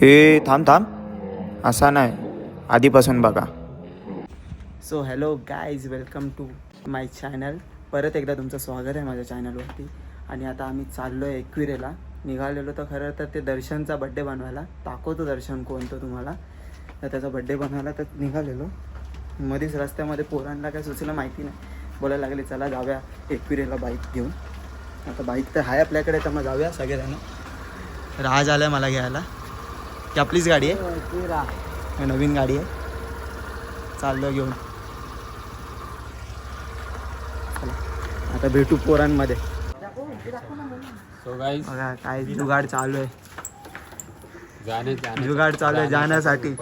हे थांब थांब, असा नाही, आधीपासून बघा. So hello guys, welcome to my channel. परत एकदा तुमचं स्वागत आहे माझ्या चॅनलवरती. आणि आता आम्ही चाललो आहे एकविरेला. निघालेलो तर खरं तर ते दर्शनचा बड्डे बनवायला. दाखवतो दर्शन कोणतं तुम्हाला. तर त्याचा बड्डे बनवायला तर निघालेलो. मध्येच रस्त्यामध्ये पोरांना काय सुचलं माहिती नाही, बोलायला लागले चला जाऊया एकविरेला बाईक घेऊन. आता बाईक तर आहे आपल्याकडे, तर मग जाऊया सगळेजण. राज आला आहे मला घ्यायला. की आपलीच गाडी आहे, नवीन गाडी आहे. चाललो घेऊन. आता भेटू पोरांमध्ये. बघा काय जुगाड चालू आहे, जुगाड चालू आहे जाण्यासाठी.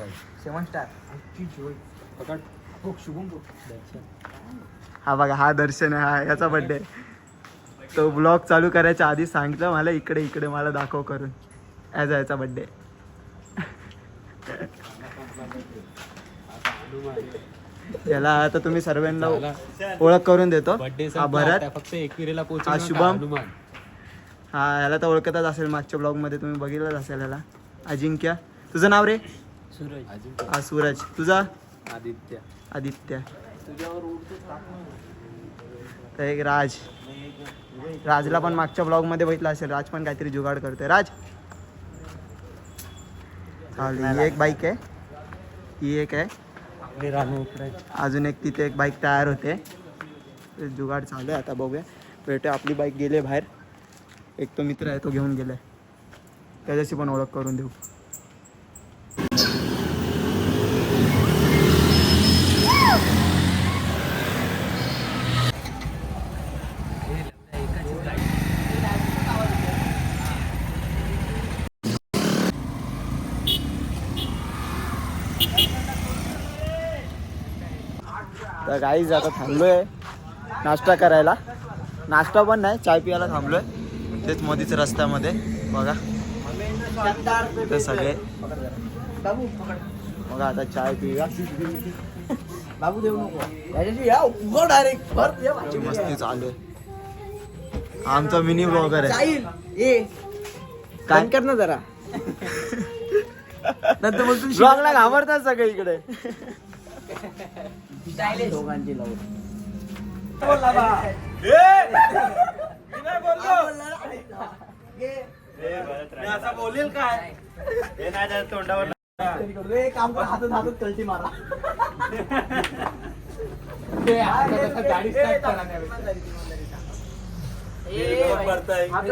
हा बघा, हा दर्शन आहे, हा याचा बड्डे. तो ब्लॉग चालू करायच्या आधी सांगितलं मला, इकडे इकडे मला दाखव करून, याचा बड्डे. याला आता तुम्ही सर्वांना ओळख करून देतो. हा भरत, फक्त एकविरेला हा शुभम, हा याला तर ओळखतच असेल, मागच्या ब्लॉग मध्ये तुम्ही बघितलंच असेल याला. अजिंक्य, तुझं नाव रे? सूरज. हा सूरज. तुझा? आदित्य. आदित्य. तर एक राज. राजला पण मागच्या ब्लॉग मध्ये बघितलं असेल, राज पण काहीतरी जुगाड करतोय. राज चालेल. ही एक बाईक आहे, ही एक आहे, अजून एक तिथे एक बाईक तयार होते. जुगाड चालू आहे. आता बघूया, भेटूया. आपली बाईक गेले बाहेर. एक तो मित्र आहे, तो घेऊन गेलाय, त्याच्याशी पण ओळख करून देऊ. तर गाईज आता थांबलोय नाश्ता करायला. नाश्ता पण नाही, चाय पियाला थांबलोय. तेच मोदीच रस्त्यामध्ये बघा, ते सगळे बघा. आता चाय पिऊया. बाबू देऊ नको, डायरेक्ट मस्ती चालू आहे. आमचा मिनी ब्लॉगर आहे. काय कर ना जरा, नंतर ब्लॉगला घाबरतात सगळे इकडे. दोघांची लावून बोलेल काय तोंडावर काम कर, हातात हातात कलटी मारा.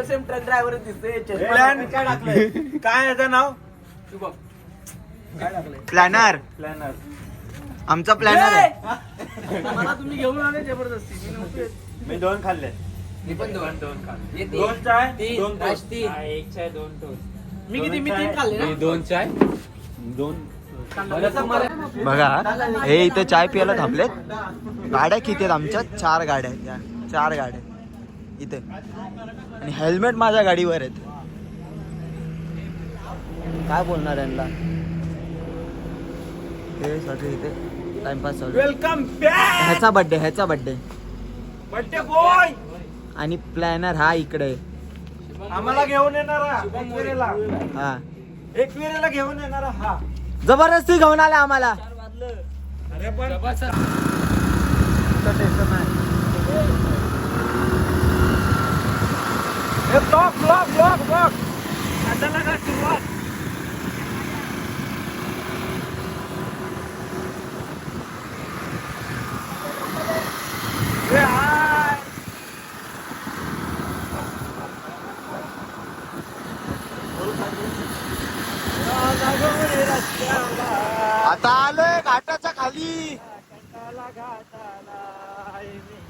सेम ट्रक ड्रायव्हर दिसतोय. काय याचं नाव? प्लॅनर. प्लॅनर आमचा प्लॅनर आहे. मला तुम्ही घेऊन आले जबरदस्ती. मी 2 खाल्ले. मी पण 2 खाल्ले. 2 चाय, 2 टोस्ट. एक चाय, 2 टोस्ट. मी 3 खाल्ले ना. 2 चाय, 2. बघा, हे इथे चाय पियाला थांबलेत. गाड्या किती आहेत आमच्या? 4 गाड्या आहेत. या 4 गाड्या इथे, आणि हेल्मेट माझ्या गाडीवर आहेत. काय बोलणार यांना? हे सगळे इथे टाइमपास चालू. Welcome back. ह्याचा बर्थडे बॉय. आणि प्लॅनर हा इकडे आम्हाला घेऊन येणार. हा एकविरेला घेऊन येणार. हा जबरदस्ती घेऊन आला आम्हाला. अरे पण सुरुवात. आता आलोय घाटाच्या खाली.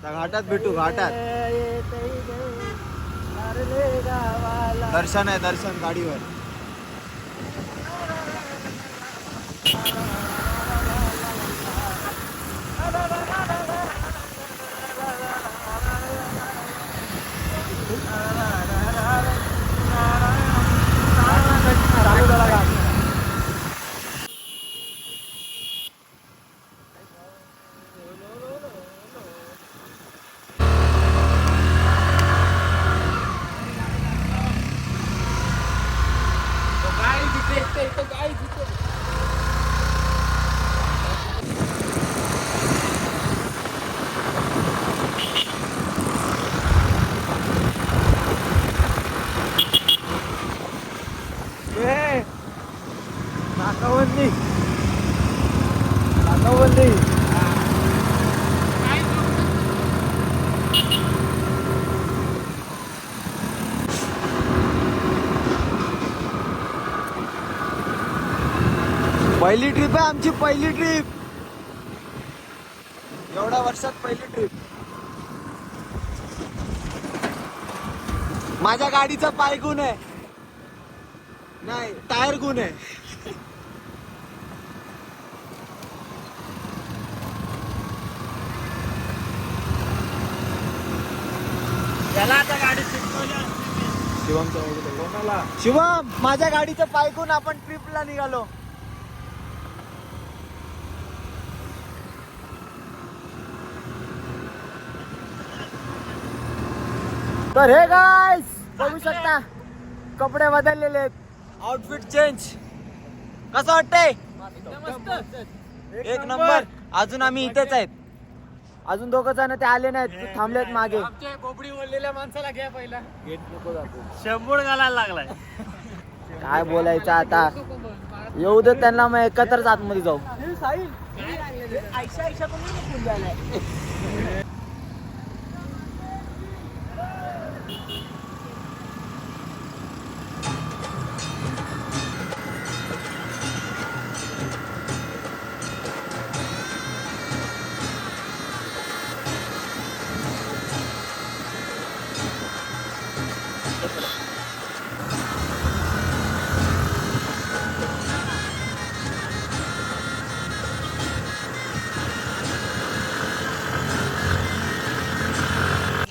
घाटात भेटू, घाटात. दर्शन आहे, दर्शन गाडीवर. पहिली ट्रिप आहे आमची, पहिली ट्रिप. एवढ्या वर्षात पहिली ट्रिप. माझ्या गाडीचा पाय गुण आहे, नाही टायर गुण आहे. शिवम, माझ्या गाडीचं पाय गुण आपण ट्रिपला निघालो. तर हे गाइस बघू शकता, कपडे बदललेले आहेत, आउटफिट चेंज. कसं वाटतंय? एक नंबर. अजून आम्ही इथेच आहेत, अजून दोघं जण ते आले नाहीत, थांबलेत मागे. कोबडी बोललेल्या माणसाला घ्या पहिला. गेट नको दाखवू. शंभर घालायला लागलाय. काय बोलायचं आता, येऊ दे त्यांना, मग एकत्रच आतमध्ये जाऊ.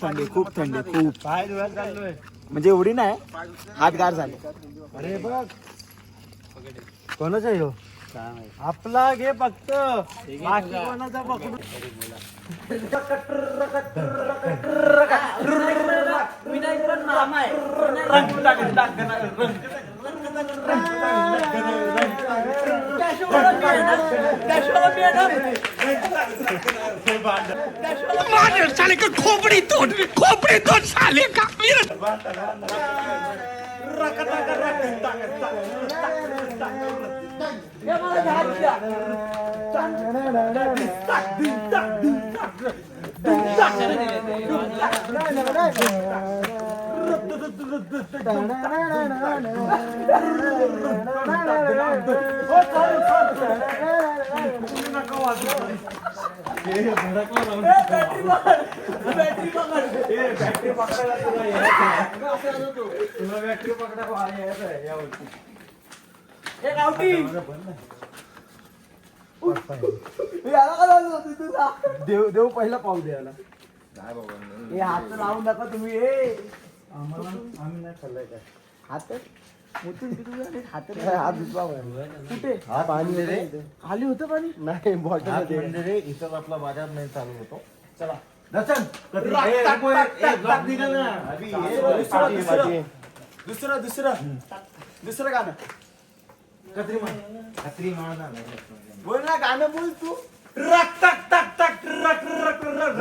थंडी, खूप थंडी, खूप. पाय धुवायला चाललोय. म्हणजे एवढी नाही, हात गार झाले. अरे बघ, कोणाचा ह्यो? आपला घे फक्त, बाकी कोणाचा पकडू. साले का खोपड़ी तोड़ साले का. देव पहिला पाहू द्यायला. हे हात लावून नका तुम्ही. आम्ही नाही खाल्लाय काय. हात कुठे खाली होतं पाणी? नाही, बॉटल इथं आपला बाजार नाही चालू होतो. चला दर्शन दुसरं गाणं. खत्री माळा बोल ना, गाणं बोल तू. रक टक टक टक रक रक रक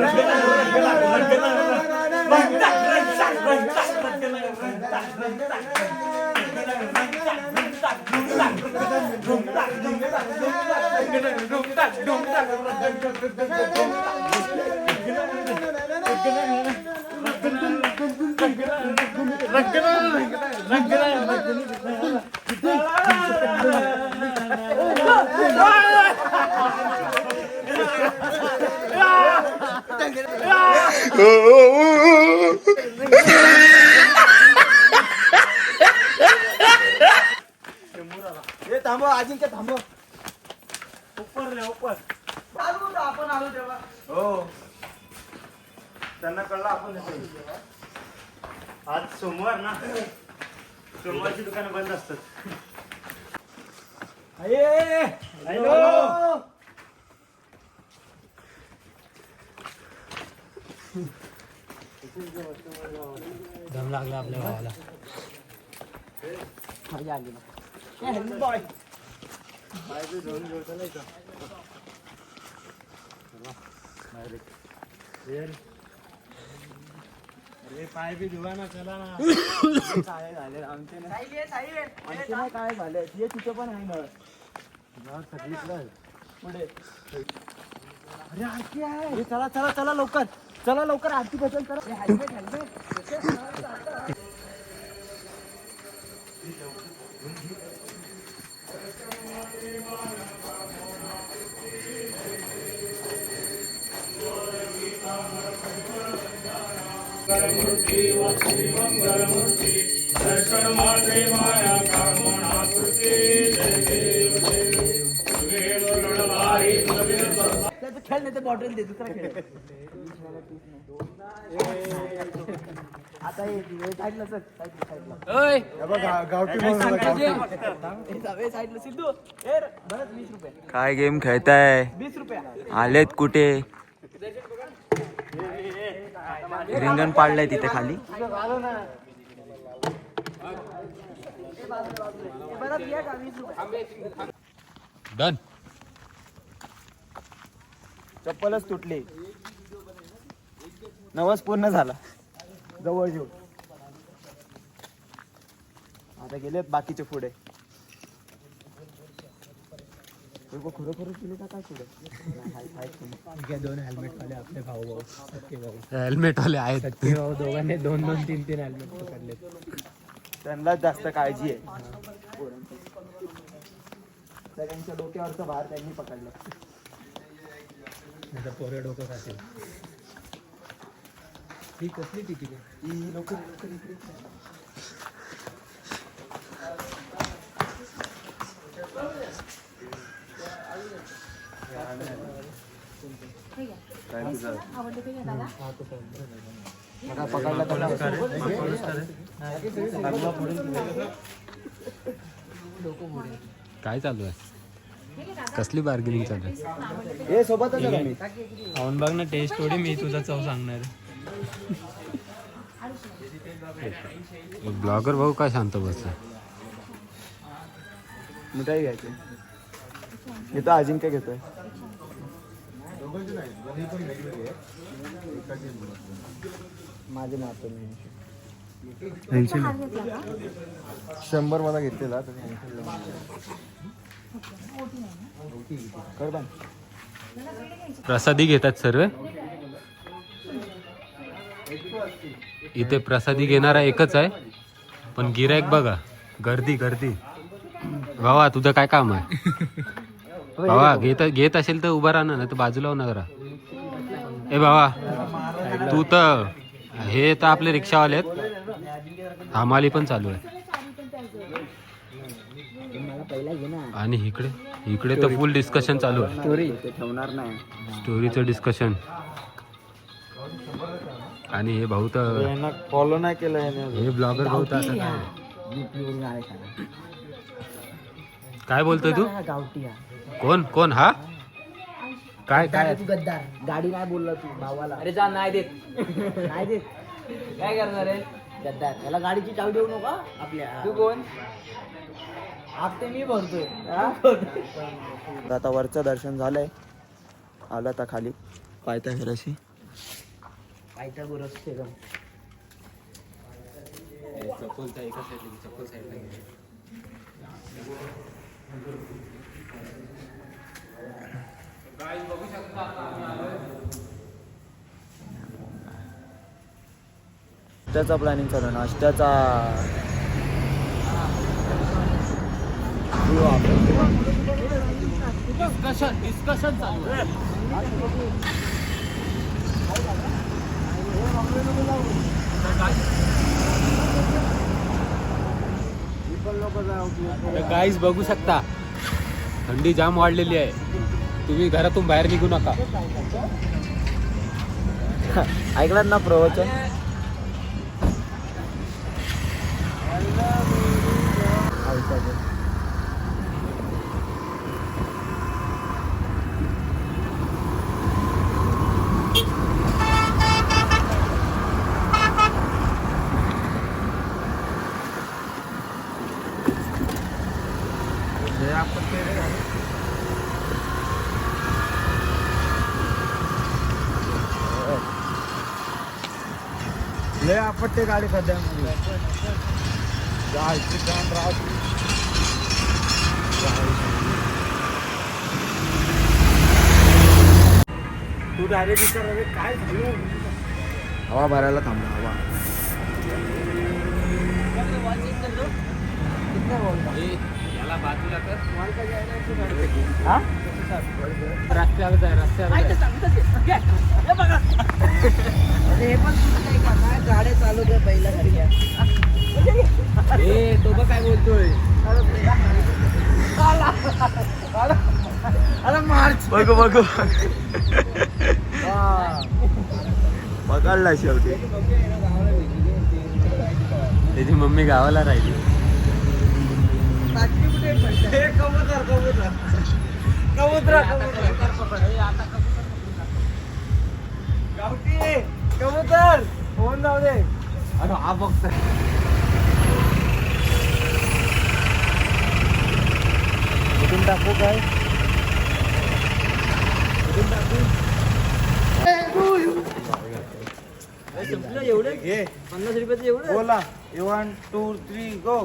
थांबव अजिंक्य, थांबव. ऊपर रे ऊपर. आपण आलो तेव्हा. हो, त्यांना कळलं आपण येतो. आज सोमवार ना, सोमवारची दुकानं बंद असतात. हॅलो, दम लागला आपल्या भावाला. मजा आली ना. बॉय अरे पाय बी धुवा ना, चला ना. काय झाले आमचे नाही, काय झालं हे तिथं पण आहे ना. पुढे अरे आरती आहे. चला चला चला लवकर, चला लवकर, आरती बसेल. चला हेल्मेट हेल्मेट. खेळ नाही तर बॉटल दे दुसरा खेळ आता साईडला सर साईडला सिद्धू बरंच 20 रुपये काय गेम खेळताय 20 रुपये आलेत कुठे रिंगण पाडलंय तिथे खाली डन. चप्पलच तुटली नवस पूर्ण झाला जवळ घेऊ आता गेलेत बाकीचे पुढे खरोखर गेले का काय पुढे दोन हेल्मेट वाले आपले भाऊ हेल्मेट वाले आहेत भाऊ दोघांनी 2-3 हेल्मेट पकडले त्यांनाच जास्त काळजी आहे सगळ्यांच्या डोक्यावरचा भार त्यांनी पकडला पोरे डोकं खातील ही कसली तिकीट आहे ही लोक काय चालू आहे कसली बार्गेनिंग चालू आहे हे सोबतच आहे मी खाऊन बघ ना टेस्ट थोडी मी तुझा चव सांगणार ब्लॉगर भाऊ काय शांत बसला मिठाई घ्यायची घेतो अजिंक्य घेतोय माझे मारतो मी 100 मला घेतलेला कर प्रसादी घेतात सर्व इथे प्रसादी घेणारा एकच आहे पण गिरायक बघा गर्दी गर्दी भावा तुझं काय काम आहे भावा घेत असेल तर उभा राहा ना तर बाजूला होणार जरा ए भावा तू तर हे तर आपले रिक्षावाले आहेत हमाली पण चालू आहे आणि इकडे तर फुल डिस्कशन चालू आहे ठेवणार नाही स्टोरीचं डिस्कशन आणि हे भाऊ तर फॉलो नाही केलं हे ब्लॉगर भाऊ तर आता काय बोलतोय तू कोण हा काय गद्दार गाडी नाही बोलला तू भावाला अरे जा नाही देत नाही देत काय करणार आहे गद्दार त्याला गाडीची चावी देऊ नका आपल्या तू कोण आप ते मी बोलतोय आता वरचं दर्शन झालंय आलं आता खाली पायथा फिराशी पायथा गुरस नाश्त्याचा प्लॅनिंग चालू आहे नाश्त्याचा डिस्कशन चालू आहे गाईज बघू शकता थंडी जाम वाढलेली आहे तुम्ही घरातून बाहेर निघू नका ऐकलात ना प्रवचन लय आपत्ते गाडी सध्या तू डायरेक्ट विचार काय झालं हवा भरायला थांबला हवा याला बाजूला कर रस्त्यावर जाय रस्त्यावर हे पण काय गाड्या चालवतोय बैलासारख्या. तो बघ काय बोलतोय. अरे मार्च बघू बघू पकडला शेवटी. त्याची मम्मी गावाला राहिली. कबूतर फोन जाऊ दे. अरे हा बघतोय. कुठून टाकू काय? एवढे घे 50 रुपयाचं एवढं बोला 1 2 3 गो.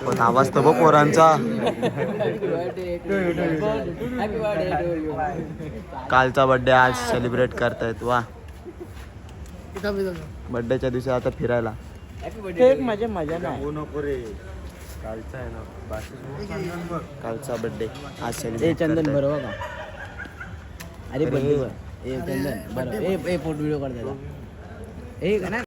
पण आवाज तर बघ पोरांचा. कालचा बर्थडे आज सेलिब्रेट करतायत. वा बर्थडेच्या दिवशी आता फिरायला. एक मजा नाही. नको रे. कालचा आहे ना कालचा बर्थडे आज ए सेलिब्रेट चंदन करतायत. बरोबर का. अरे बरोबर. ए चंदन बरोबर. ए फोटो व्हिडिओ करताय. ए ना